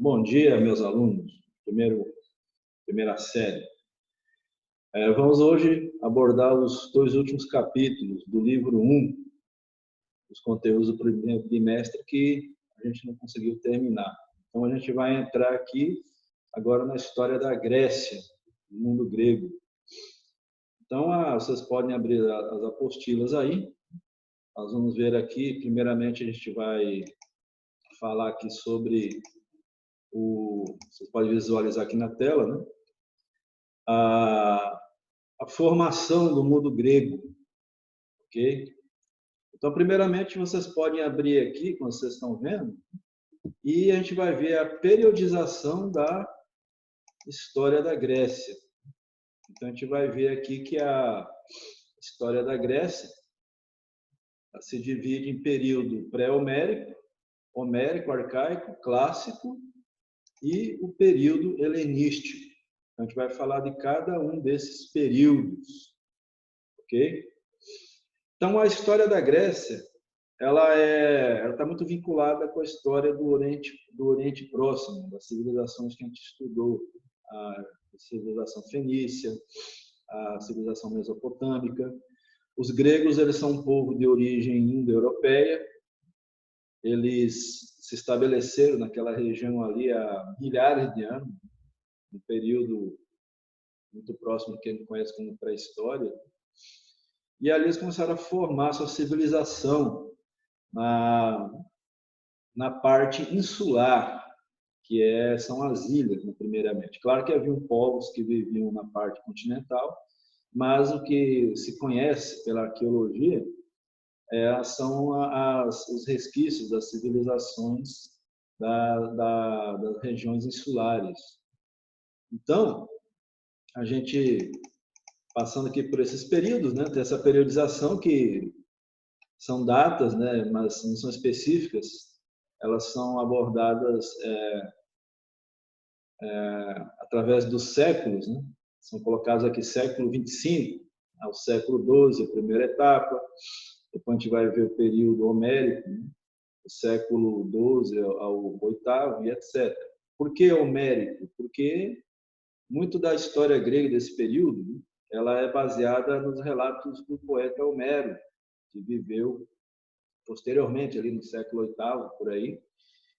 Bom dia, meus alunos, primeira série. Vamos hoje abordar os dois últimos capítulos do livro 1, os conteúdos do primeiro bimestre que a gente não conseguiu terminar. Então, a gente vai entrar aqui agora na história da Grécia, do mundo grego. Então, vocês podem abrir as apostilas aí. Nós vamos ver aqui, primeiramente, a gente vai falar aqui sobre vocês podem visualizar aqui na tela, né? A formação do mundo grego, ok? Então, primeiramente, vocês podem abrir aqui, como vocês estão vendo, e a gente vai ver a periodização da história da Grécia. Então, a gente vai ver aqui que a história da Grécia se divide em período pré-homérico, homérico, arcaico, clássico e o período helenístico. Então, a gente vai falar de cada um desses períodos, ok? Então, a história da Grécia, ela está muito vinculada com a história do Oriente Próximo, das civilizações que a gente estudou, a civilização fenícia, a civilização mesopotâmica. Os gregos, eles são um povo de origem indo-europeia. Eles se estabeleceram naquela região ali há milhares de anos, um período muito próximo do que a gente conhece como pré-história. E ali eles começaram a formar a sua civilização na parte insular, que são as ilhas, né, primeiramente. Claro que haviam povos que viviam na parte continental, mas o que se conhece pela arqueologia são os resquícios das civilizações das regiões insulares. Então, a gente, passando aqui por esses períodos, né, tem essa periodização que são datas, né, mas não são específicas, elas são abordadas através dos séculos, né? São colocados aqui século 25 ao século 12, a primeira etapa, depois a gente vai ver o período homérico, né? Do século 12 ao oitavo e etc. Por que homérico? Porque muito da história grega desse período, né, ela é baseada nos relatos do poeta Homero, que viveu posteriormente, ali no século VIII, por aí,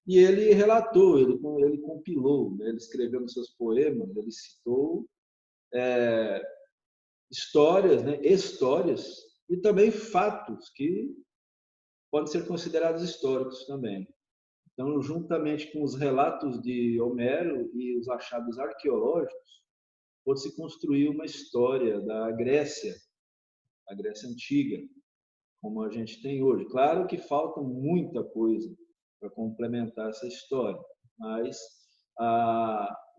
e ele relatou, ele compilou, né? Ele escreveu nos seus poemas, ele citou histórias, né? Histórias e também fatos que podem ser considerados históricos também. Então, juntamente com os relatos de Homero e os achados arqueológicos, pôde-se construir uma história da Grécia, a Grécia Antiga, como a gente tem hoje. Claro que falta muita coisa para complementar essa história, mas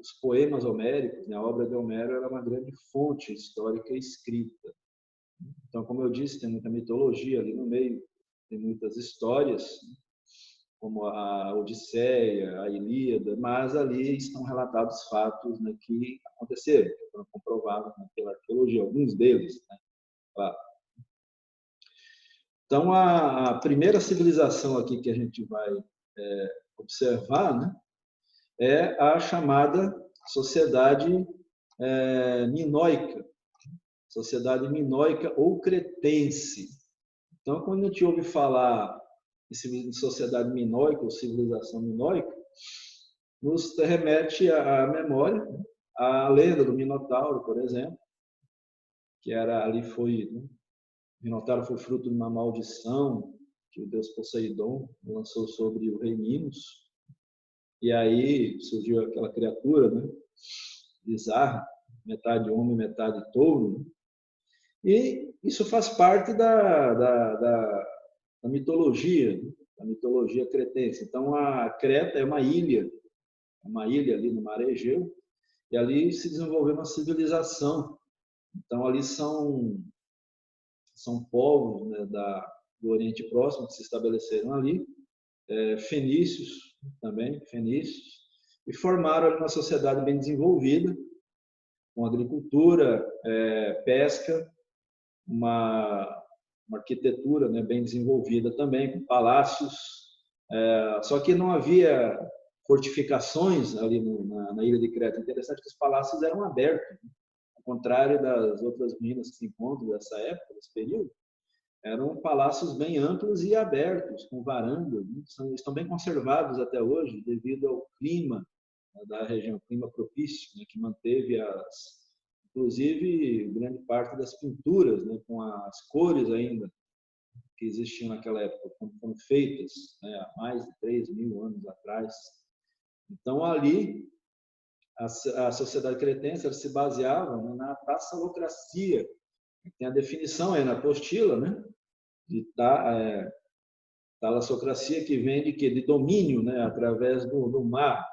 os poemas homéricos, né, a obra de Homero, era uma grande fonte histórica escrita. Então, como eu disse, tem muita mitologia ali no meio, tem muitas histórias, como a Odisseia, a Ilíada, mas ali estão relatados fatos, né, que aconteceram, que foram comprovados, né, pela arqueologia, alguns deles, né, claro. Então, a primeira civilização aqui que a gente vai observar, né, é a chamada sociedade minoica, sociedade minoica ou cretense. Então, quando a gente ouve falar em sociedade minoica ou civilização minoica, nos remete à memória a lenda do Minotauro, por exemplo, que o Minotauro foi fruto de uma maldição que o deus Poseidon lançou sobre o rei Minos. E aí surgiu aquela criatura, né, bizarra, metade homem, metade touro. E isso faz parte da mitologia, da mitologia cretense. Então, a Creta é uma ilha ali no Mar Egeu, e ali se desenvolveu uma civilização. Então, ali são povos, né, do Oriente Próximo que se estabeleceram ali, fenícios também, fenícios, e formaram ali uma sociedade bem desenvolvida, com agricultura, pesca, uma arquitetura, né, bem desenvolvida também, com palácios, só que não havia fortificações ali na ilha de Creta. Interessante que os palácios eram abertos, né? Ao contrário das outras ruínas que se encontram dessa época, desse período, eram palácios bem amplos e abertos, com varandas, né? Estão bem conservados até hoje, devido ao clima, né, da região, clima propício, né, que manteve inclusive, grande parte das pinturas, né, com as cores ainda que existiam naquela época, quando foram feitas, né, há mais de 3.000 anos atrás. Então, ali, a sociedade cretense se baseava, né, na tassalocracia. Tem a definição aí na apostila, né, de talassocracia, que vem de quê? De domínio, né, através do mar.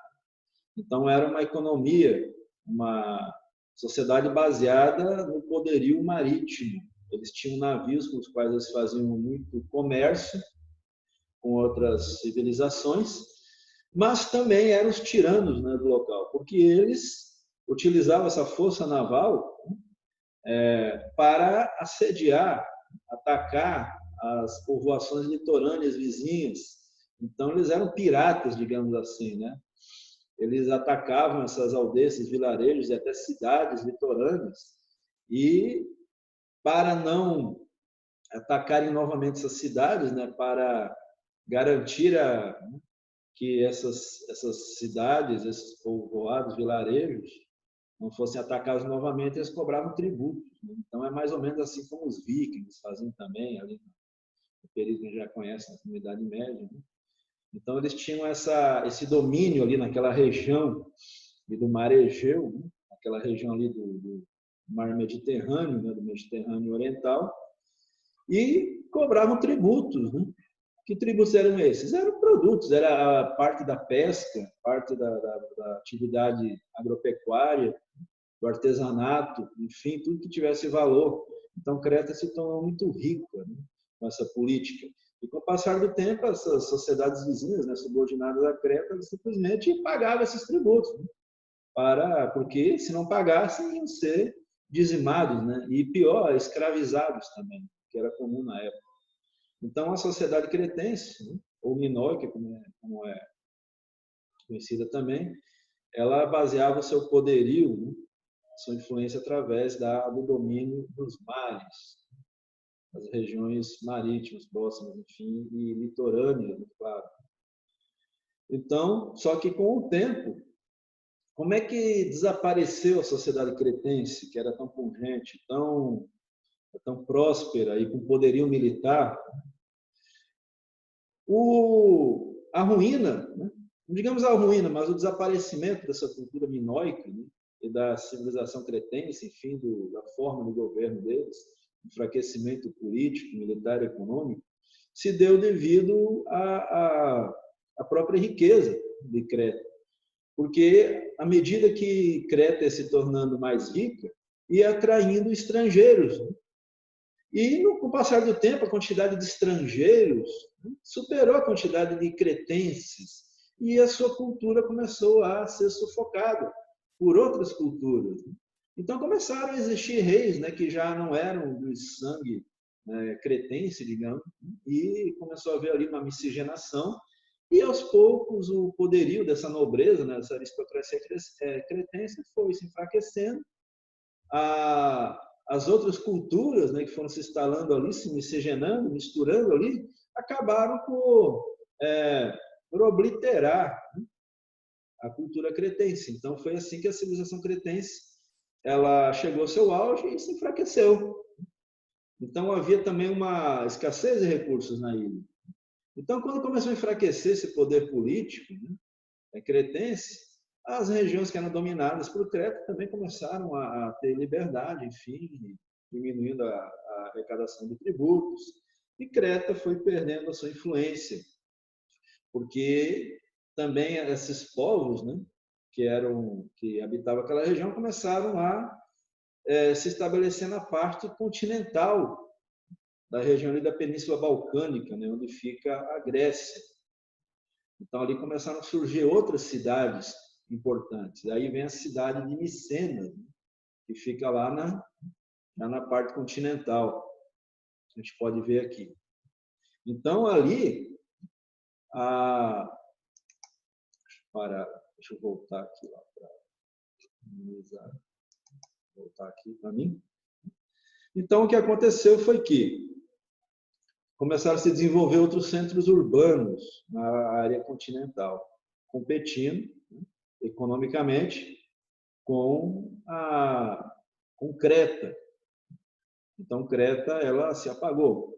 Então, era uma economia, uma sociedade baseada no poderio marítimo. Eles tinham navios com os quais eles faziam muito comércio com outras civilizações, mas também eram os tiranos, né, do local, porque eles utilizavam essa força naval para assediar, atacar as povoações litorâneas vizinhas. Então, eles eram piratas, digamos assim, né? Eles atacavam essas aldeias, esses vilarejos e até cidades litorâneas. E, para não atacarem novamente essas cidades, né, para garantir que essas cidades, esses povoados, vilarejos, não fossem atacados novamente, eles cobravam tributos, né? Então, é mais ou menos assim como os vikings faziam também, ali no período que a gente já conhece, na Idade Média, né? Então, eles tinham esse domínio ali naquela região do Mar Egeu, né? Aquela região ali do Mar Mediterrâneo, né? Do Mediterrâneo Oriental, e cobravam tributos, né? Que tributos eram esses? Eram produtos, era a parte da pesca, parte da atividade agropecuária, do artesanato, enfim, tudo que tivesse valor. Então, Creta se tornou muito rica, né, com essa política. E com o passar do tempo, essas sociedades vizinhas, né, subordinadas a Creta, simplesmente pagavam esses tributos, né, porque se não pagassem, iam ser dizimados, né, e pior, escravizados também, que era comum na época. Então, a sociedade cretense, né, ou minoica, como é conhecida também, ela baseava o seu poderio, né, sua influência através do domínio dos mares, das regiões marítimas, próximas, enfim, e litorâneas, claro. Então, só que com o tempo, como é que desapareceu a sociedade cretense, que era tão pungente, tão próspera e com poderio militar? A ruína, né? Digamos a ruína, mas o desaparecimento dessa cultura minoica, né, e da civilização cretense, enfim, da forma de governo deles, enfraquecimento político, militar e econômico, se deu devido à própria riqueza de Creta. Porque, à medida que Creta ia se tornando mais rica, ia atraindo estrangeiros, né? E, com o passar do tempo, a quantidade de estrangeiros, né, superou a quantidade de cretenses e a sua cultura começou a ser sufocada por outras culturas. Então, começaram a existir reis, né, que já não eram de sangue, né, cretense, digamos, e começou a haver ali uma miscigenação e, aos poucos, o poderio dessa nobreza, né, dessa aristocracia cretense foi se enfraquecendo. As outras culturas, né, que foram se instalando ali, se miscigenando, misturando ali, acabaram por obliterar, né, a cultura cretense. Então, foi assim que a civilização cretense ela chegou ao seu auge e se enfraqueceu. Então, havia também uma escassez de recursos na ilha. Então, quando começou a enfraquecer esse poder político, né, cretense, as regiões que eram dominadas por Creta também começaram a ter liberdade, enfim, diminuindo a arrecadação de tributos, e Creta foi perdendo a sua influência, porque também esses povos, né, que habitavam aquela região começaram a se estabelecer na parte continental da região ali da Península Balcânica, né, onde fica a Grécia. Então, ali começaram a surgir outras cidades importantes. Aí vem a cidade de Micenas, que fica lá na parte continental. A gente pode ver aqui. Então, ali, parar. Deixa eu voltar aqui lá para minimizar. Voltar aqui para mim. Então, o que aconteceu foi que começaram a se desenvolver outros centros urbanos na área continental, competindo, né, economicamente com Creta. Então, Creta ela se apagou.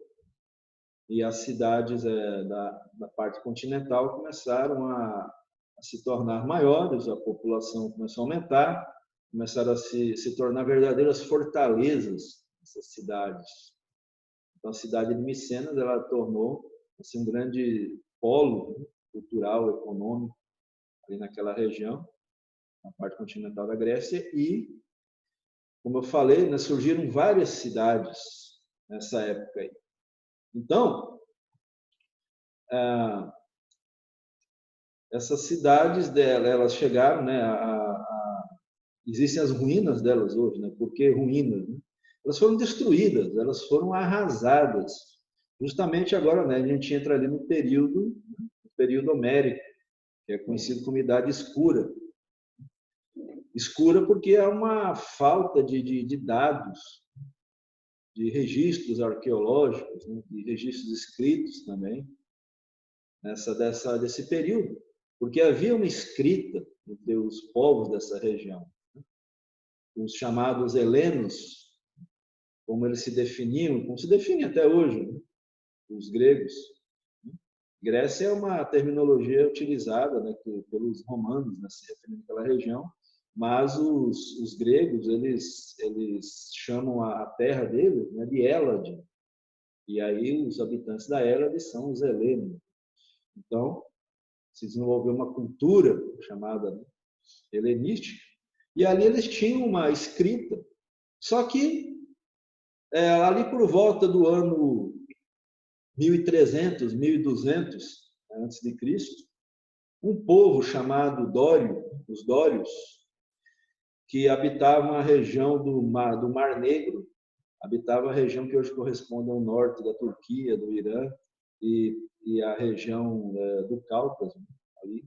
E as cidades da parte continental começaram a se tornar maiores, a população começou a aumentar, começaram a se tornar verdadeiras fortalezas, essas cidades. Então, a cidade de Micenas ela tornou assim, um grande polo, né, cultural, econômico, ali naquela região, na parte continental da Grécia. E, como eu falei, né, surgiram várias cidades nessa época aí. Então, essas cidades dela, elas chegaram, né, existem as ruínas delas hoje, né? Por que ruínas? Né? Elas foram destruídas, elas foram arrasadas. Justamente agora, né, a gente entra ali no período homérico, que é conhecido como Idade Escura. Escura porque há uma falta de dados, de registros arqueológicos, né, de registros escritos também, desse período. Porque havia uma escrita entre os povos dessa região. Os chamados helenos, como eles se definiam, como se definem até hoje, né? Os gregos. Grécia é uma terminologia utilizada, né, pelos romanos, né, se referindo àquela região, mas os gregos eles chamam a terra deles, né, de Hélade, e aí os habitantes da Hélade são os helenos. Então, se desenvolveu uma cultura chamada, né, helenística, e ali eles tinham uma escrita, só que ali por volta do ano 1300, 1200 antes de Cristo, um povo chamado Dório, os Dórios, que habitavam a região do Mar Negro, habitava a região que hoje corresponde ao norte da Turquia, do Irã e a região do Cáucaso, ali,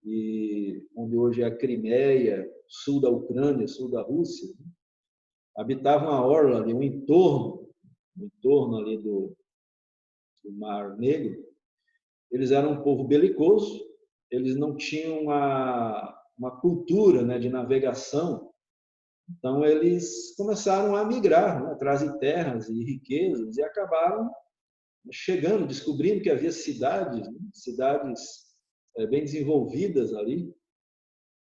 e onde hoje é a Crimeia, sul da Ucrânia, sul da Rússia, habitavam a orla ali, um entorno ali do Mar Negro. Eles eram um povo belicoso, eles não tinham uma cultura, né, de navegação, então eles começaram a migrar, né, atrás de terras e riquezas, e acabaram chegando, descobrindo que havia cidades, né, cidades bem desenvolvidas ali,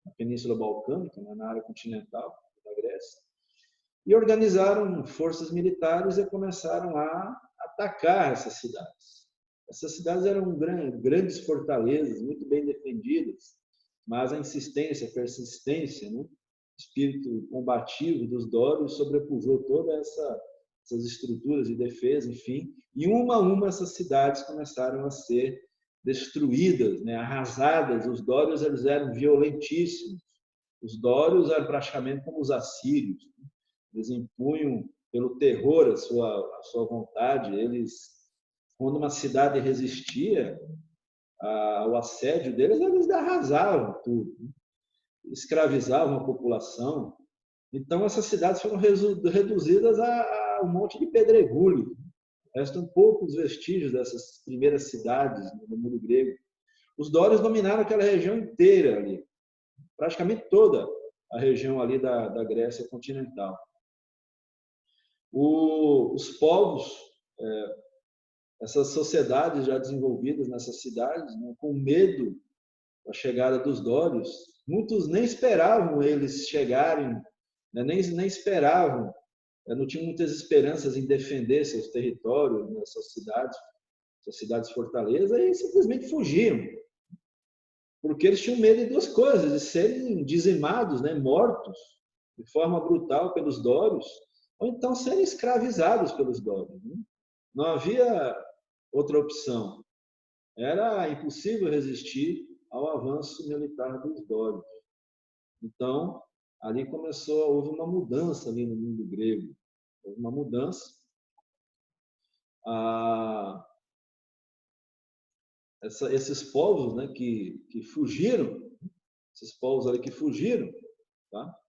na Península Balcânica, né, na área continental da Grécia, e organizaram forças militares e começaram a atacar essas cidades. Essas cidades eram grandes fortalezas, muito bem defendidas, mas a insistência, a persistência, né, espírito combativo dos dórios sobrepujou todas essas estruturas de defesa, enfim, e uma a uma essas cidades começaram a ser destruídas, né, arrasadas. Os dórios eles eram violentíssimos. Os dórios eram praticamente como os assírios. Eles impunham pelo terror a sua vontade. Eles, quando uma cidade resistia ao assédio deles, eles arrasavam tudo, né? Escravizavam a população. Então, essas cidades foram reduzidas a um monte de pedregulho. Restam poucos vestígios dessas primeiras cidades no mundo grego. Os dórios dominaram aquela região inteira ali, praticamente toda a região ali da Grécia continental. Os povos, essas sociedades já desenvolvidas nessas cidades, né, com medo da chegada dos dórios, muitos nem esperavam eles chegarem, né, nem esperavam, não tinham muitas esperanças em defender seus territórios, né, suas cidades fortalezas, e simplesmente fugiam, porque eles tinham medo de duas coisas: de serem dizimados, né, mortos de forma brutal pelos dórios, ou então serem escravizados pelos dórios. Né? Não havia outra opção. Era impossível resistir ao avanço militar dos dórios. Então, ali houve uma mudança ali no mundo grego. Houve uma mudança. esses povos, né, que fugiram, esses povos ali que fugiram, tá?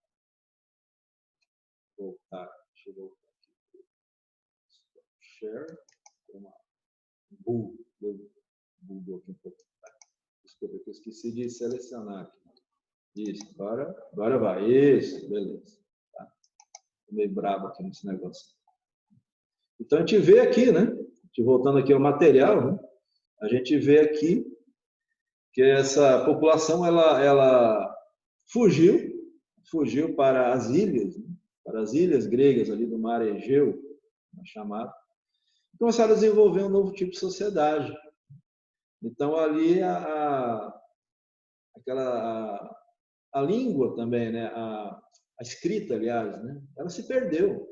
Voltar, deixa eu voltar aqui. Share, Google aqui um pouco. Desculpa, que eu esqueci de selecionar aqui. Isso, agora vai. Isso, beleza. Tá. Tô meio bravo aqui nesse negócio. Então a gente vê aqui, né? Voltando aqui ao material, né? A gente vê aqui que essa população ela fugiu para as ilhas, né? Para as ilhas gregas ali do mar Egeu, chamado, e começaram a desenvolver um novo tipo de sociedade. Então ali a língua também, né? A escrita, aliás, né? Ela se perdeu,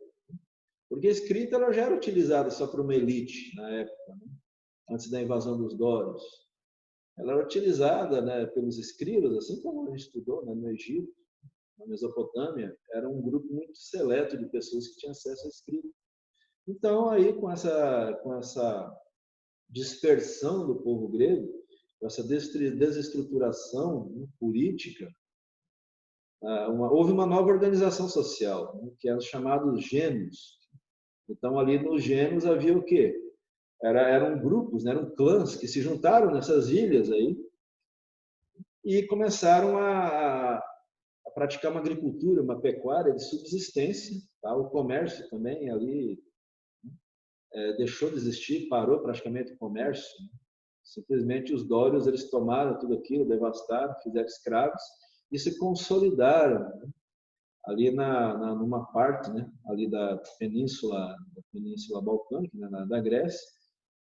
porque a escrita ela já era utilizada só por uma elite na época, né? Antes da invasão dos dórios. Ela era utilizada, né, pelos escribas, assim como a gente estudou, né, no Egito, na Mesopotâmia, era um grupo muito seleto de pessoas que tinham acesso à escrita. Então, aí, com essa dispersão do povo grego, com essa desestruturação, né, política, houve uma nova organização social, né, que eram os chamados gênios. Então, ali nos gênios havia o quê? Eram grupos, né, eram clãs que se juntaram nessas ilhas aí e começaram a praticar uma agricultura, uma pecuária de subsistência. Tá? O comércio também ali deixou de existir, parou praticamente o comércio. Né? Simplesmente os dórios eles tomaram tudo aquilo, devastaram, fizeram escravos e se consolidaram, né? Ali numa parte, né? Ali da península balcânica, né? Da Grécia.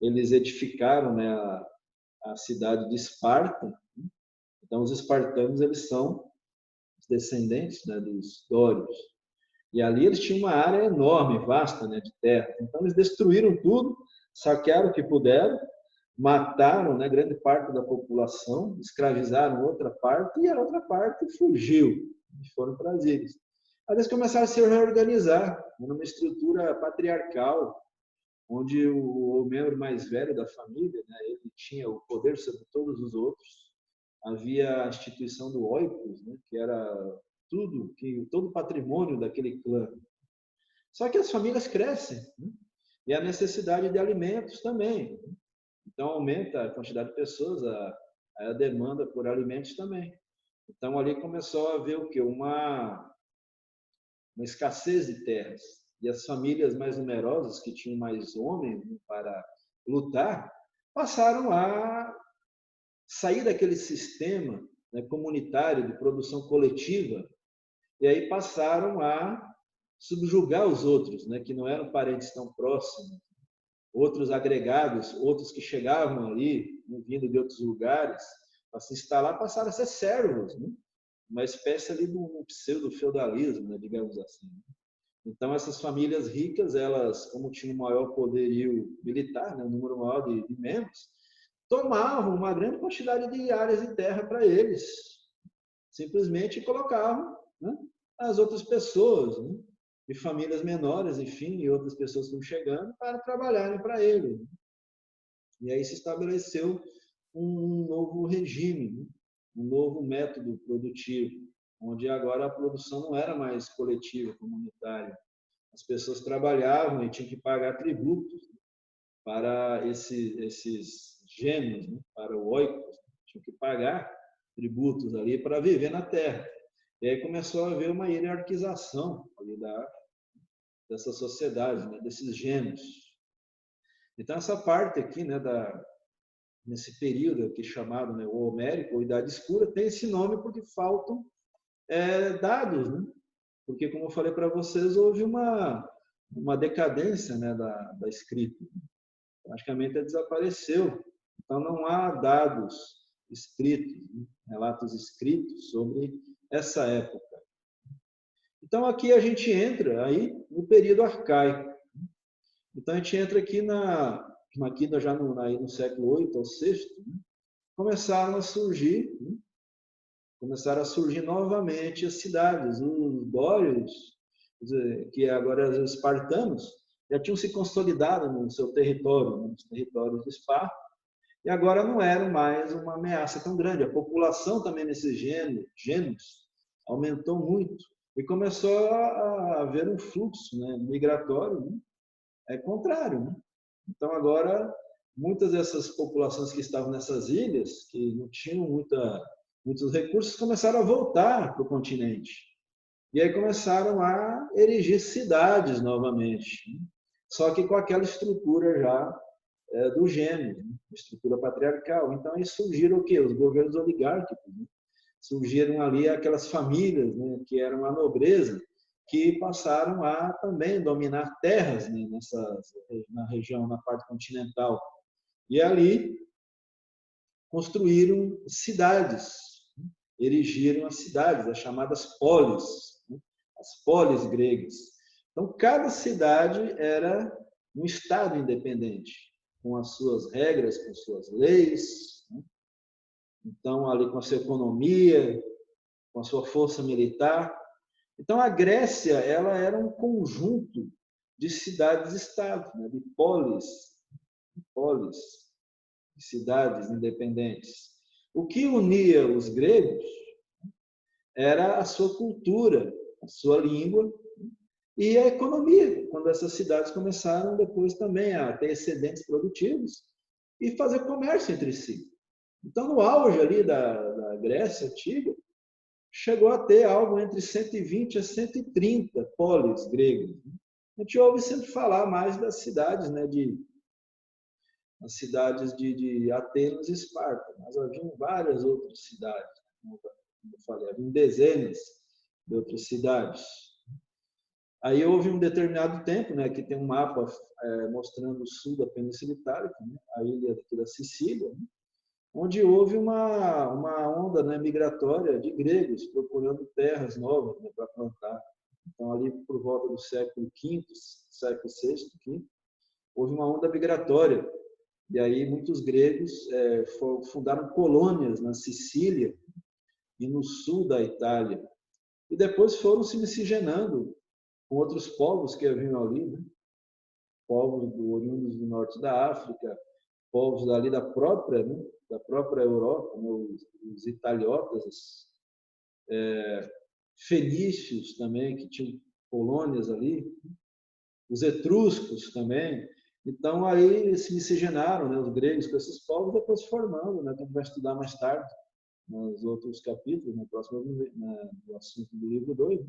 Eles edificaram, né? a cidade de Esparta. Né? Então os espartanos eles são os descendentes, né? Dos dórios. E ali eles tinham uma área enorme, vasta, né? De terra. Então eles destruíram tudo, saquearam o que puderam, mataram, né? Grande parte da população, escravizaram outra parte e a outra parte fugiu e foram para as ilhas. Aí eles começaram a se reorganizar numa estrutura patriarcal, onde o membro mais velho da família, né, ele tinha o poder sobre todos os outros. Havia a instituição do oikos, né, que era todo o patrimônio daquele clã. Só que as famílias crescem, né, e a necessidade de alimentos também. Né? Então aumenta a quantidade de pessoas, a demanda por alimentos também. Então ali começou a haver o quê? Uma escassez de terras. E as famílias mais numerosas, que tinham mais homens para lutar, passaram a sair daquele sistema, né, comunitário de produção coletiva, e aí passaram a subjugar os outros, né, que não eram parentes tão próximos, outros agregados, outros que chegavam ali, né, vindo de outros lugares, para se instalar, passaram a ser servos, né? Uma espécie ali de um pseudo-feudalismo, né, digamos assim. Então, essas famílias ricas, elas, como tinham maior poderio militar, né, um número maior de membros, tomavam uma grande quantidade de áreas de terra para eles. Simplesmente colocavam, né, as outras pessoas, né, de famílias menores, enfim, e outras pessoas que iam chegando, para trabalharem para eles. E aí se estabeleceu um novo regime, né, um novo método produtivo, onde agora a produção não era mais coletiva, comunitária. As pessoas trabalhavam e tinham que pagar tributos para esses gênios, né? Para o oikos, tinham que pagar tributos ali para viver na terra. E aí começou a haver uma hierarquização ali dessa sociedade, né? Desses gênios. Então essa parte aqui, né, nesse período aqui chamado, né, o Homérico, ou Idade Escura, tem esse nome porque faltam dados, né? Porque, como eu falei para vocês, houve uma decadência, né, da escrita. Praticamente desapareceu. Então, não há dados escritos, né, relatos escritos sobre essa época. Então, aqui a gente entra aí no período arcaico. Então, a gente entra aqui já no século VIII ou VI, né, começaram a surgir novamente as cidades. Os dórios, que agora os espartanos, já tinham se consolidado no seu território, nos territórios de Esparta, e agora não era mais uma ameaça tão grande. A população também nesses gêneros aumentou muito e começou a haver um fluxo, né, migratório, né, contrário. Né? Então agora muitas dessas populações que estavam nessas ilhas, que não tinham muitos recursos, começaram a voltar para o continente. E aí começaram a erigir cidades novamente, né? Só que com aquela estrutura já do gênero, né? Estrutura patriarcal. Então aí surgiram o quê? Os governos oligárquicos. Né? Surgiram ali aquelas famílias, né, que eram a nobreza, que passaram a também dominar terras, né, na região, na parte continental. E ali construíram cidades, né? Erigiram as cidades, as chamadas polis, né? As polis gregas. Então, cada cidade era um estado independente, com as suas regras, com suas leis, né? Então, ali com a sua economia, com a sua força militar. Então, a Grécia ela era um conjunto de cidades-estados, né? Polis, de cidades independentes. O que unia os gregos era a sua cultura, a sua língua e a economia, quando essas cidades começaram depois também a ter excedentes produtivos e fazer comércio entre si. Então, no auge ali da Grécia antiga, chegou a ter algo entre 120 a 130 polis gregos. A gente ouve sempre falar mais das cidades, né, as cidades de Atenas e Esparta, mas haviam várias outras cidades, como eu falei, haviam dezenas de outras cidades. Aí houve um determinado tempo, né, que tem um mapa mostrando o sul da Península Itálica, né, a ilha da Sicília, né, onde houve uma onda, né, migratória de gregos procurando terras novas, né, para plantar. Então, ali por volta do século V, século VI, V, houve uma onda migratória. E aí muitos gregos fundaram colônias na Sicília e no sul da Itália. E depois foram se miscigenando com outros povos que haviam ali, né? Povos oriundos do norte da África, povos ali né? Da própria Europa, né? Os italiotas, fenícios também, que tinham colônias ali, os etruscos também. Então, aí se miscigenaram, né, os gregos com esses povos, depois se formando, né, que a gente vai estudar mais tarde, nos outros capítulos, no próximo no assunto do livro 2, né,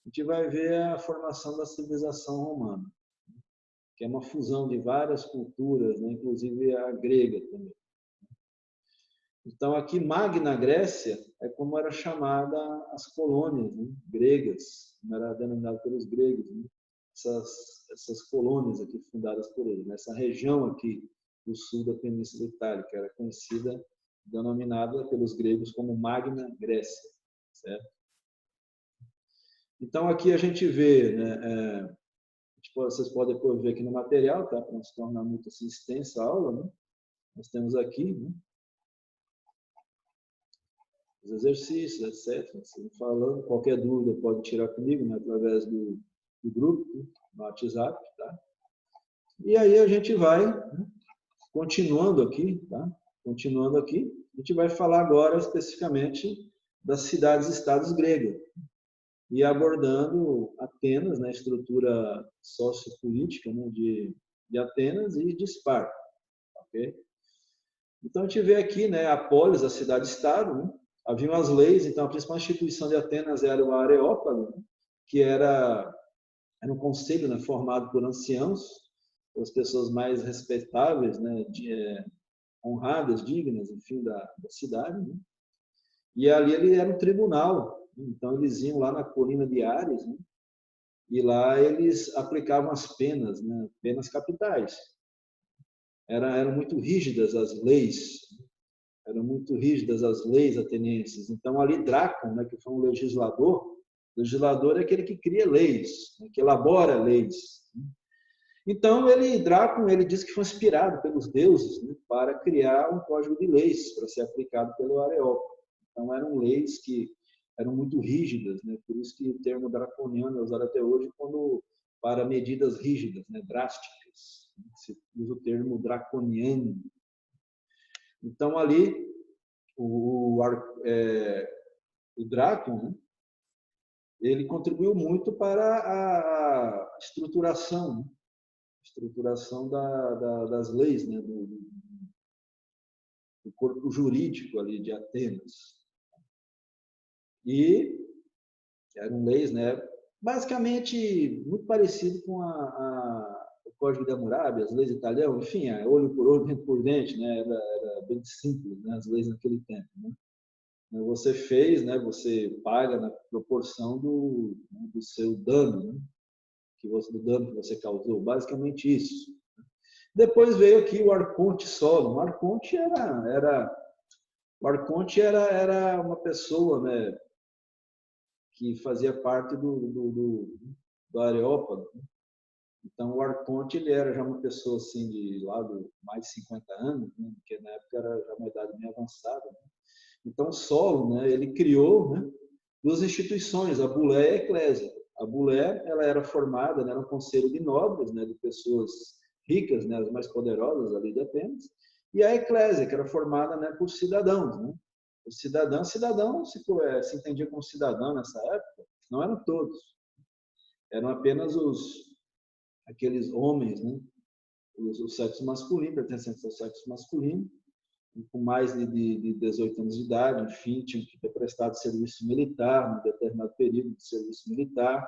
a gente vai ver a formação da civilização romana, que é uma fusão de várias culturas, né, inclusive a grega também. Então, aqui, Magna Grécia é como era chamada as colônias, né, gregas, como era denominado pelos gregos, né, essas colônias aqui fundadas por eles. Nessa região aqui do sul da Península Itálica era conhecida, denominada pelos gregos como Magna Grécia, certo? Então, aqui a gente vê, né, vocês podem depois ver aqui no material, tá? Para não se tornar muito assim, extensa a aula, né? Nós temos aqui, né, os exercícios, etc. Assim, falando, qualquer dúvida pode tirar comigo, né, através do grupo, né, no WhatsApp, tá? E aí a gente vai, né, continuando aqui, tá? Continuando aqui, a gente vai falar agora especificamente das cidades-estados gregas e abordando Atenas, né, a estrutura sociopolítica, né, de Atenas e de Esparta, ok? Então a gente vê aqui, né, a polis, a cidade-estado, né? Haviam as leis, então a principal instituição de Atenas era o Areópago, né, que era um conselho, né, formado por anciãos, pelas pessoas mais respeitáveis, né, honradas, dignas, enfim, da cidade, né? E ali ele era um tribunal, então eles iam lá na colina de Ares, né? E lá eles aplicavam as penas, né? Penas capitais. Eram muito rígidas as leis, eram muito rígidas as leis atenienses. Então ali Drácon, né, que foi um legislador, o legislador é aquele que cria leis, né, que elabora leis. Então, Drácon, ele diz que foi inspirado pelos deuses, né, para criar um código de leis para ser aplicado pelo Areópago. Então, eram leis que eram muito rígidas, né, por isso que o termo draconiano é usado até hoje para medidas rígidas, né, drásticas. Se usa o termo draconiano. Então, ali, o Drácula, né, ele contribuiu muito para a estruturação, né, das leis, né, do corpo jurídico ali de Atenas. E eram leis, né, basicamente muito parecido com o Código de Hammurabi, as leis italianas, enfim, olho por olho, dente por dente, né, era bem simples, né, as leis naquele tempo. Né. Você fez, né, você paga na proporção do seu dano, né, do dano que você causou, basicamente isso. Depois veio aqui o Arconte Solo. O Arconte era uma pessoa, né, que fazia parte do Areópago. Então, o Arconte, ele era já uma pessoa assim de lá de mais de 50 anos, né, porque na época era já uma idade bem avançada. Né. Então, Solo, né, ele criou, né, duas instituições, a Bulé e a Eclésia. A Bulé, ela era formada, né, era um conselho de nobres, né, de pessoas ricas, né, as mais poderosas ali de Atenas, e a Eclésia, que era formada, né, por cidadãos. Né. Os cidadão se entendia como cidadão nessa época, não eram todos, eram apenas aqueles homens, né, o sexo masculino, pertencentes ao sexo masculino, com mais de 18 anos de idade, enfim, tinham que ter prestado serviço militar, num determinado período de serviço militar.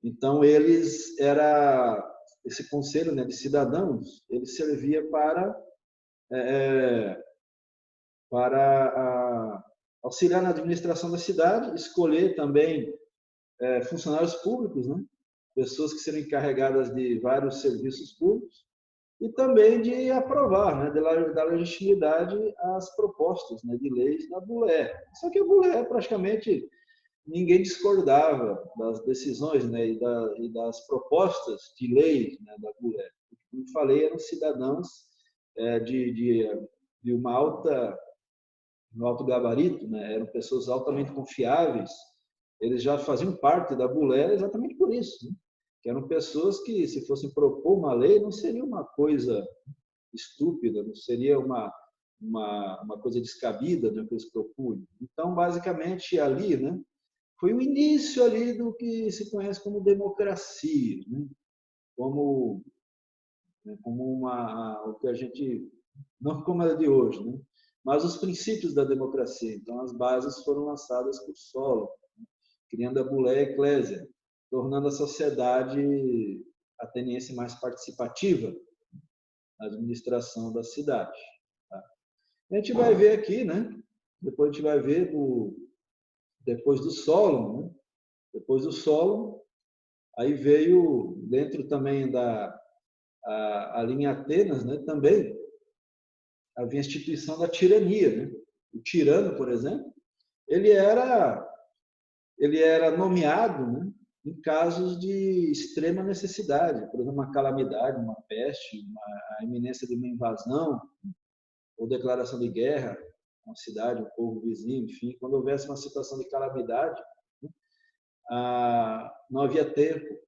Então, esse conselho, né, de cidadãos, ele servia para auxiliar na administração da cidade, escolher também funcionários públicos, né, pessoas que seriam encarregadas de vários serviços públicos, e também de aprovar, né, da legitimidade às propostas, né, de leis da Bulé. Só que a Bulé, praticamente, ninguém discordava das decisões, né, e das propostas de lei, né, da Bulé. Como falei, eram cidadãos de um alto gabarito, né, eram pessoas altamente confiáveis, eles já faziam parte da Bulé exatamente por isso, né, que eram pessoas que, se fossem propor uma lei, não seria uma coisa estúpida, não seria uma coisa descabida, né, que eles propunham. Então, basicamente, ali, né, foi o início ali do que se conhece como democracia, né, como o que a gente, não como é de hoje, né, mas os princípios da democracia. Então, as bases foram lançadas por Solo, né, criando a Bulé Eclésia, tornando a sociedade ateniense mais participativa na administração da cidade. Tá? A gente vai ver aqui, né? Depois a gente vai ver depois do Solon, né? Depois do Solon, aí veio dentro também a linha Atenas, né? Também havia a instituição da tirania, né? O tirano, por exemplo, ele era nomeado, né, em casos de extrema necessidade, por exemplo, uma calamidade, uma peste, a iminência de uma invasão ou declaração de guerra, uma cidade, um povo vizinho, enfim, quando houvesse uma situação de calamidade, né, não havia tempo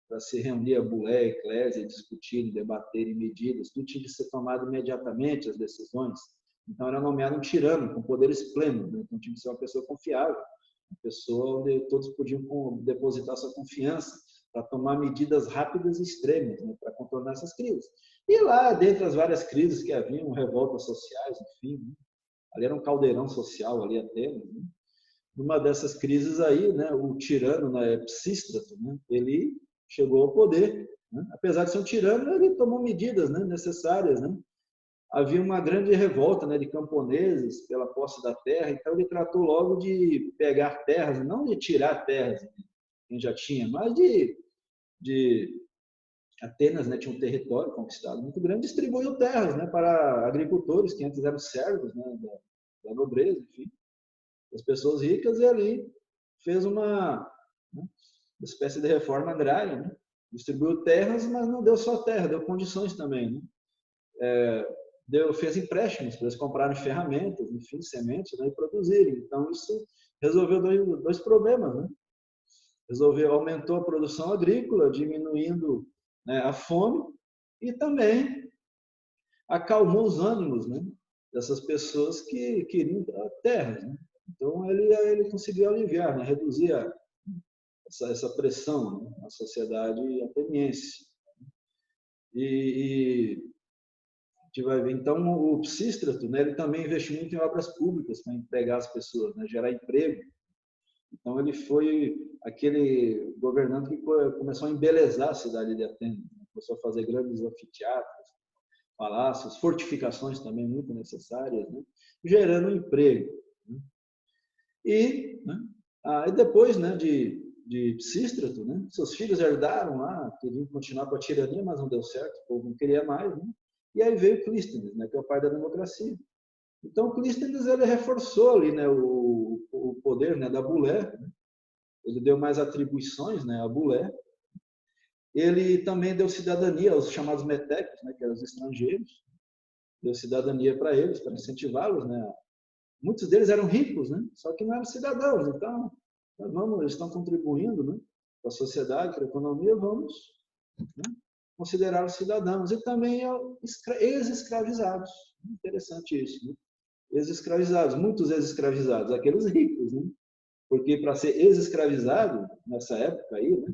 para se reunir a Bulé, a Eclésia, discutirem, debaterem medidas, tudo tinha que ser tomado imediatamente, as decisões. Então, era nomeado um tirano, com poderes plenos, né? Então tinha que ser uma pessoa confiável, uma pessoa onde todos podiam depositar sua confiança para tomar medidas rápidas e extremas, né, para contornar essas crises. E lá, dentre as várias crises que haviam, revoltas sociais, enfim, né, ali era um caldeirão social, ali Atenas. Né, numa dessas crises aí, né, o tirano, né, Psístrato, né, ele chegou ao poder. Né, apesar de ser um tirano, ele tomou medidas, né, necessárias, né, havia uma grande revolta, né, de camponeses pela posse da terra, então ele tratou logo de pegar terras, não de tirar terras, né, quem já tinha, mas de Atenas, né, tinha um território conquistado muito grande, distribuiu terras, né, para agricultores que antes eram servos, né, da nobreza, enfim, as pessoas ricas, e ali fez né, uma espécie de reforma agrária, né, distribuiu terras, mas não deu só terra, deu condições também, né, fez empréstimos para eles comprarem ferramentas, enfim, sementes, né, e produzirem. Então, isso resolveu dois problemas. Né? Aumentou a produção agrícola, diminuindo, né, a fome, e também acalmou os ânimos, né, dessas pessoas que queriam terras, né? Então ele conseguiu aliviar, né? Reduzir essa pressão, né? Na sociedade ateniense. E a gente vai ver, então, o Psístrato, né, ele também investiu muito em obras públicas para empregar as pessoas, né, gerar emprego. Então, ele foi aquele governante que começou a embelezar a cidade de Atenas, né? Começou a fazer grandes anfiteatros, palácios, fortificações também muito necessárias, né, gerando emprego. Né? E depois, né, de Psístrato, né, seus filhos herdaram lá, queriam continuar com a tirania, mas não deu certo, o povo não queria mais, né? E aí veio Clístenes, né, que é o pai da democracia. Então, Clístenes ele reforçou ali, né, o poder, né, da Bulé, né? Ele deu mais atribuições, né, à Bulé. Ele também deu cidadania aos chamados metecos, né, que eram os estrangeiros, deu cidadania para eles, para incentivá-los, né? Muitos deles eram ricos, né? Só que não eram cidadãos. Então, eles estão contribuindo, né, para a sociedade, para a economia, vamos, né, considerar os cidadãos. E também ex-escravizados. Interessante isso, né? Ex-escravizados, muitos ex-escravizados, aqueles ricos, né? Porque para ser ex-escravizado, nessa época aí, né,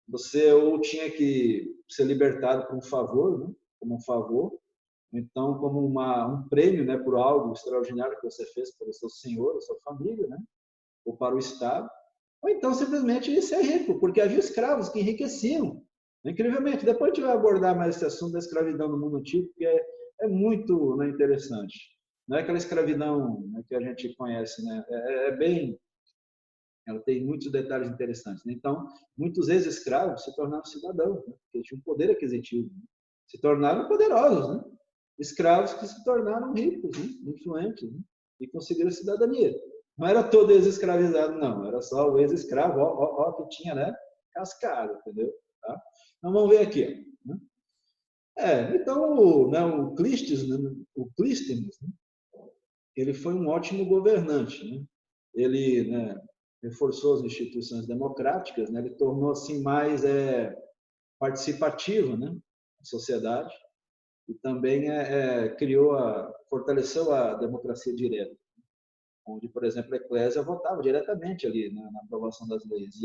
você ou tinha que ser libertado por um favor, né, como um favor, então como um prêmio, né, por algo extraordinário que você fez para o seu senhor, a sua família, né, ou para o Estado, ou então simplesmente ser rico, porque havia escravos que enriqueciam, incrivelmente. Depois a gente vai abordar mais esse assunto da escravidão no mundo antigo, que é muito, né, interessante. Não é aquela escravidão, né, que a gente conhece, né, bem... Ela tem muitos detalhes interessantes, né? Então, muitos ex-escravos se tornaram cidadãos, né? Porque tinham um poder aquisitivo, né? Se tornaram poderosos, né? Escravos que se tornaram ricos, né? Influentes, né? E conseguiram a cidadania. Não era todo ex-escravizado, não. Era só o ex-escravo, ó, que tinha, né, cascado, entendeu? Tá? Então, vamos ver aqui. Né? Então, o Clístenes, né? Né? Ele foi um ótimo governante, né? Ele, né, reforçou as instituições democráticas, né? Ele tornou assim mais participativo, né, a sociedade, e também fortaleceu a democracia direta, onde, por exemplo, a Eclésia votava diretamente ali, né, na aprovação das leis.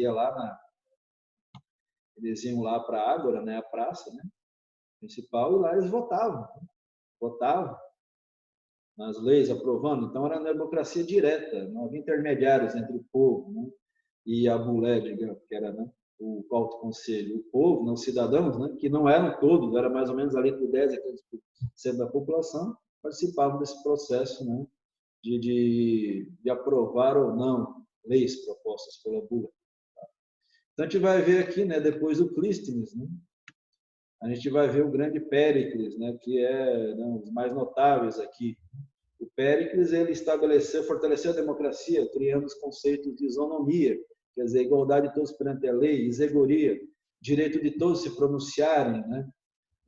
Eles iam lá para a Ágora, né, a praça, né, principal, e lá eles votavam nas leis, aprovando. Então era uma democracia direta, não havia intermediários entre o povo, né, e a Bulé, digamos, que era, né, o alto conselho, o povo, né, os cidadãos, né, que não eram todos, era mais ou menos ali por 10 a 15% da população, participavam desse processo, né, de aprovar ou não leis propostas pela Bulé. Então a gente vai ver aqui, né, depois do Clístenes, né, a gente vai ver o grande Péricles, né, que é, né, um dos mais notáveis aqui. O Péricles ele fortaleceu a democracia, criando os conceitos de isonomia, quer dizer, igualdade de todos perante a lei, isegoria, direito de todos se pronunciarem,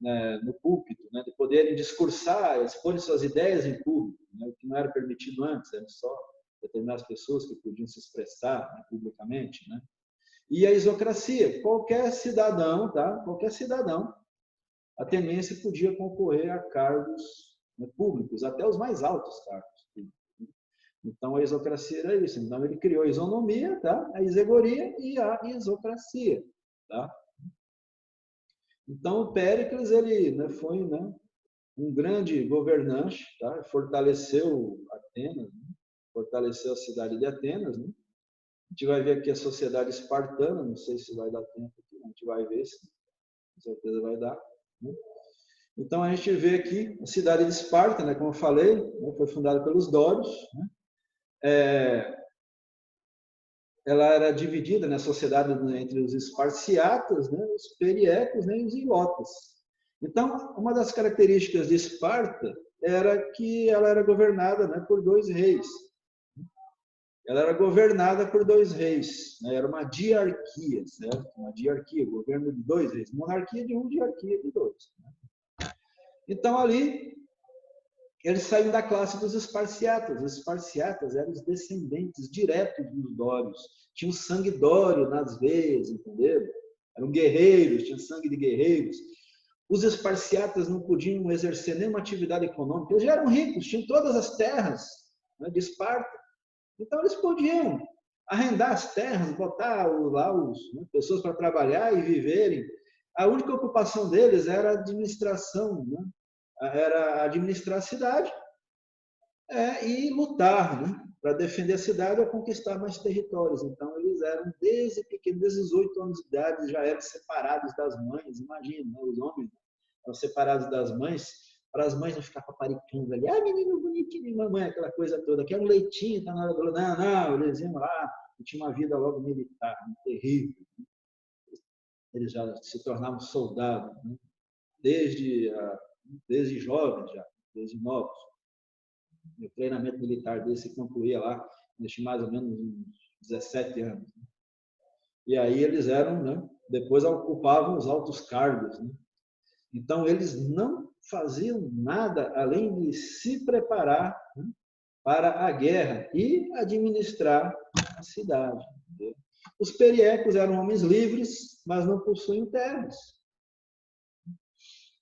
né, no púlpito, né, de poderem discursar, exporem suas ideias em público, né, o que não era permitido antes, eram só determinadas pessoas que podiam se expressar, né, publicamente, né? E a isocracia, qualquer cidadão, tá? Qualquer cidadão ateniense podia concorrer a cargos, né, públicos, até os mais altos cargos públicos. Então, a isocracia era isso. Então, ele criou a isonomia, tá? A isegoria e a isocracia. Tá? Então, o Péricles ele, né, foi, né, um grande governante, tá? Fortaleceu Atenas, né? Fortaleceu a cidade de Atenas. Né? A gente vai ver aqui a sociedade espartana, não sei se vai dar tempo aqui, a gente vai ver, com certeza vai dar. Né? Então, a gente vê aqui a cidade de Esparta, né, como eu falei, né, foi fundada pelos dórios. Né? Ela era dividida na sociedade entre os esparciatas, né, os periecos, né, e os ilotas. Então, uma das características de Esparta era que ela era governada, né, por dois reis. Ela era governada por dois reis, né, era uma diarquia, certo? Uma diarquia, governo de dois reis, monarquia de um, diarquia de dois. Né? Então, ali, eles saíram da classe dos esparciatas. Os esparciatas eram os descendentes diretos dos dórios. Tinham sangue dório nas veias, entendeu? Eram guerreiros, tinham sangue de guerreiros. Os esparciatas não podiam exercer nenhuma atividade econômica. Eles já eram ricos, tinham todas as terras, né, de Esparta. Então, eles podiam arrendar as terras, botar lá pessoas para trabalhar e viverem. A única ocupação deles era a administração, né? Era administrar a cidade e lutar, né? Para defender a cidade ou conquistar mais territórios. Então, eles eram, desde pequenos, desde os 8 anos de idade, já eram separados das mães. Imagina, né? Os homens eram separados das mães, para as mães não ficar paparicando ali. Ah, menino bonitinho, mamãe, aquela coisa toda. Quer um leitinho, tá na hora do... Não, eles iam lá, e tinha uma vida logo militar, né? Terrível. Eles já se tornavam soldados, né? desde jovens, já, desde novos. O treinamento militar dele se concluía lá, tinha mais ou menos uns 17 anos. E aí eles eram, né, depois ocupavam os altos cargos. Né? Então, eles não faziam nada além de se preparar, né, para a guerra e administrar a cidade. Entendeu? Os periecos eram homens livres, mas não possuíam terras.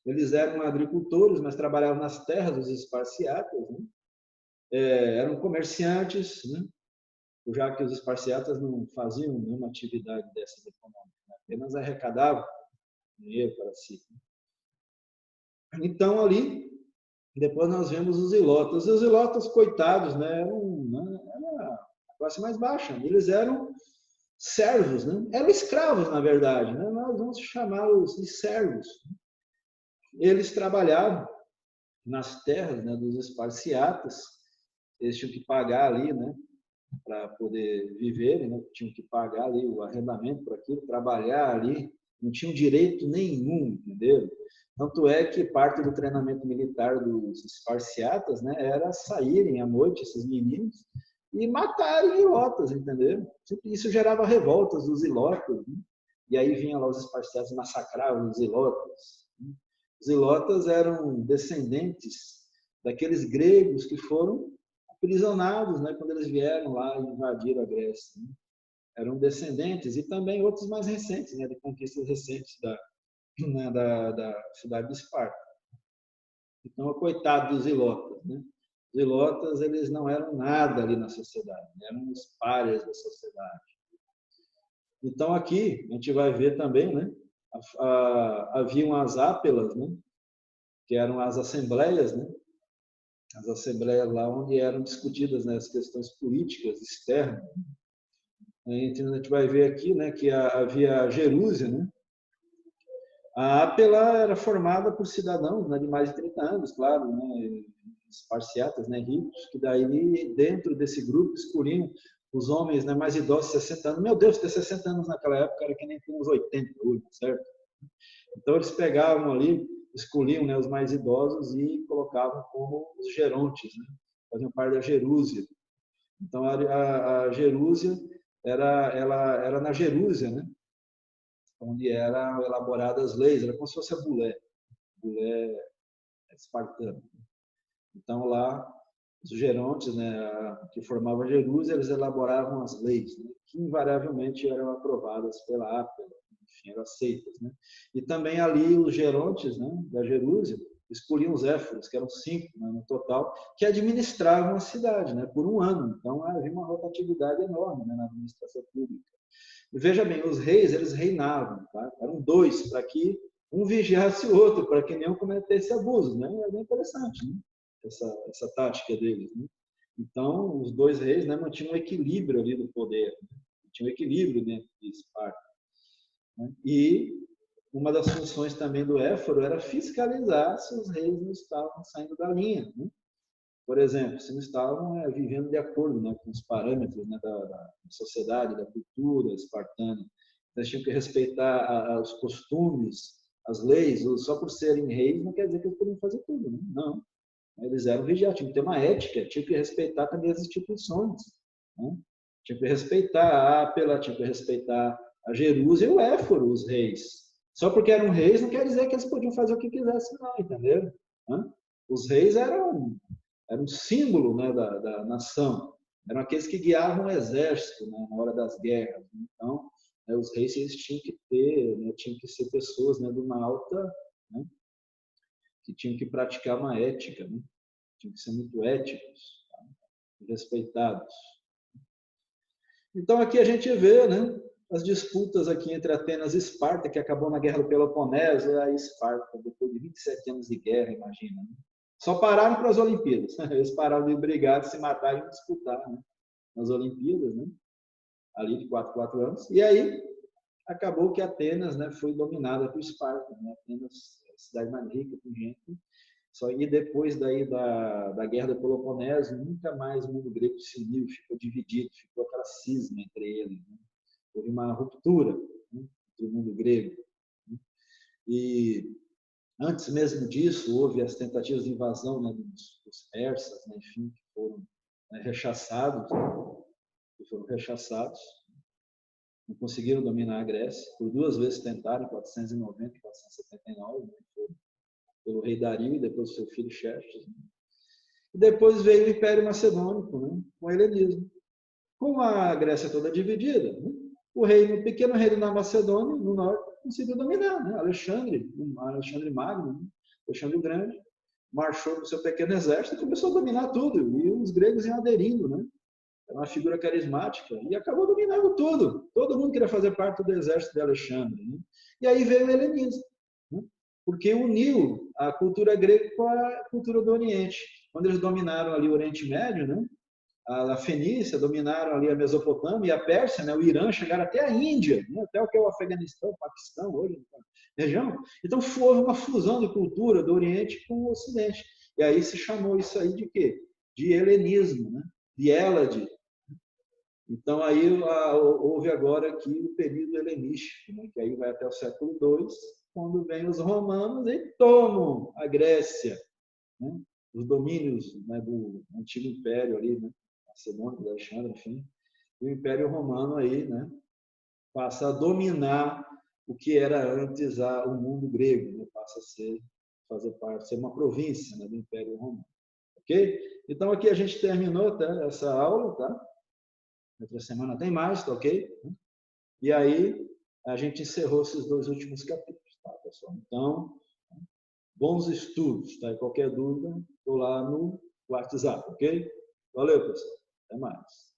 Eles eram agricultores, mas trabalhavam nas terras dos esparciatas, né? Eram comerciantes, né? Já que os esparciatas não faziam nenhuma atividade dessas econômicas, né? Apenas arrecadavam dinheiro para si. Então, ali, depois nós vemos os ilotas. Os ilotas, coitados, né? Era a classe mais baixa. Eles eram servos, né? Eram escravos, na verdade, né? Nós vamos chamá-los de servos. Eles trabalhavam nas terras, né, dos esparciatas. Eles tinham que pagar ali, né, para poder viver, né, tinham que pagar ali o arrendamento para aquilo, trabalhar ali, não tinham direito nenhum, entendeu? Tanto é que parte do treinamento militar dos esparciatas, né, era saírem à noite, esses meninos, e matarem ilotas, entendeu? Isso gerava revoltas dos ilotas, né? E aí vinham lá os esparciatas e massacravam os ilotas. Né? Os ilotas eram descendentes daqueles gregos que foram aprisionados, né, quando eles vieram lá e invadiram a Grécia. Né? Eram descendentes, e também outros mais recentes, né, de conquistas recentes da cidade de Esparta. Então, coitado dos ilotas. Né? Os ilotas, eles não eram nada ali na sociedade, né? Eram os párias da sociedade. Então, aqui, a gente vai ver também, né, haviam as ápelas, né, que eram as assembleias, né, as assembleias lá onde eram discutidas, né, as questões políticas externas. A gente vai ver aqui, né, que havia a Gerúsia, né? A ápela era formada por cidadãos, né, de mais de 30 anos, claro, né, esparciatas, né, ricos, que daí dentro desse grupo escolhiam os homens, né, mais idosos, 60 anos. Meu Deus, ter 60 anos naquela época era que nem tem uns 80 hoje, certo? Então eles pegavam ali, escolhiam, né, os mais idosos e colocavam como os gerontes, né? Faziam parte da Gerúsia. Então a Gerúsia era na Gerúsia, né? Onde eram elaboradas as leis, era como se fosse a bulé espartana. Então lá os gerontes, né, que formavam a Gerúsia, eles elaboravam as leis, né, que invariavelmente eram aprovadas pela ápela, enfim, eram aceitas, né? E também ali os gerontes, né, da Gerúsia escolhiam os éforos, que eram 5, né, no total, que administravam a cidade, né, por um ano. Então havia uma rotatividade enorme, né, na administração pública. E veja bem, os reis, eles reinavam, tá? Eram 2, para que um vigiasse o outro, para que nenhum cometesse abuso, né? É bem interessante, né? Essa tática deles, né? Então, os 2 reis, né, mantinham um equilíbrio ali do poder, né? Tinha um equilíbrio dentro de Esparta. Né? E uma das funções também do éforo era fiscalizar se os reis não estavam saindo da linha, né? Por exemplo, se não estavam vivendo de acordo, né, com os parâmetros, né, da sociedade, da cultura espartana. Eles tinham que respeitar os costumes, as leis. Só por serem reis não quer dizer que eles podiam fazer tudo. Né? Não. Eles eram vigiados, tinham que ter uma ética, tinham que respeitar também as instituições. Né? Tinham que respeitar a ápela, tinham que respeitar a Gerúsia e o éforo, os reis. Só porque eram reis não quer dizer que eles podiam fazer o que quisessem, não, entendeu? Os reis eram um símbolo, né, da nação. Eram aqueles que guiavam o exército, né, na hora das guerras. Então, né, os reis eles tinham que ter, né, tinham que ser pessoas, né, de uma alta né? Que tinham que praticar uma ética, né? Tinham que ser muito éticos, tá? Respeitados. Então aqui a gente vê, né, as disputas aqui entre Atenas e Esparta, que acabou na Guerra do Peloponeso, e a Esparta, depois de 27 anos de guerra, imagina. Né? Só pararam para as Olimpíadas. Eles pararam de brigar, de se matar e disputar, né? Nas Olimpíadas, né? Ali de 4 anos. E aí acabou que Atenas, né, foi dominada por Esparta. Né? Atenas, a cidade mais rica, com gente. Só que depois daí da Guerra do Peloponeso, nunca mais o mundo grego se uniu, ficou dividido, ficou aquela cisma entre eles. Né? Houve uma ruptura, né, entre o mundo grego. Né? E antes mesmo disso, houve as tentativas de invasão, né, dos persas, né, enfim, que foram, né, rechaçados, não conseguiram dominar a Grécia. Por 2 vezes tentaram, em 490 e 479, né, pelo rei Dario e depois seu filho Xerxes. Né? E depois veio o Império Macedônico, né, com o helenismo. Com a Grécia toda dividida, né, o pequeno reino da Macedônia, no norte, conseguiu dominar. Né? Alexandre Magno, né? Alexandre o Grande, marchou com o seu pequeno exército e começou a dominar tudo. E os gregos iam aderindo, né? Era uma figura carismática e acabou dominando tudo. Todo mundo queria fazer parte do exército de Alexandre. Né? E aí veio o helenismo, né? Porque uniu a cultura grega com a cultura do Oriente. Quando eles dominaram ali o Oriente Médio, né? A Fenícia, dominaram ali a Mesopotâmia e a Pérsia, né? O Irã, chegaram até a Índia, né? Até o que é o Afeganistão, o Paquistão, hoje, região. Então, houve uma fusão de cultura do Oriente com o Ocidente. E aí se chamou isso aí de quê? De helenismo, né? De Hélade. Então, aí houve agora aqui o período helenístico, né? Que aí vai até o século II, quando vem os romanos e tomam a Grécia, né? Os domínios, né, do antigo império ali, né? Macedônia, Alexandre, enfim, e o Império Romano aí, né, passa a dominar o que era antes o mundo grego, né, passa a fazer parte, ser uma província, né, do Império Romano. Ok? Então aqui a gente terminou, tá, essa aula, tá? Outra semana tem mais, tá ok? E aí a gente encerrou esses 2 últimos capítulos, tá, pessoal? Então, bons estudos, tá? E qualquer dúvida, estou lá no WhatsApp, ok? Valeu, pessoal. Até mais.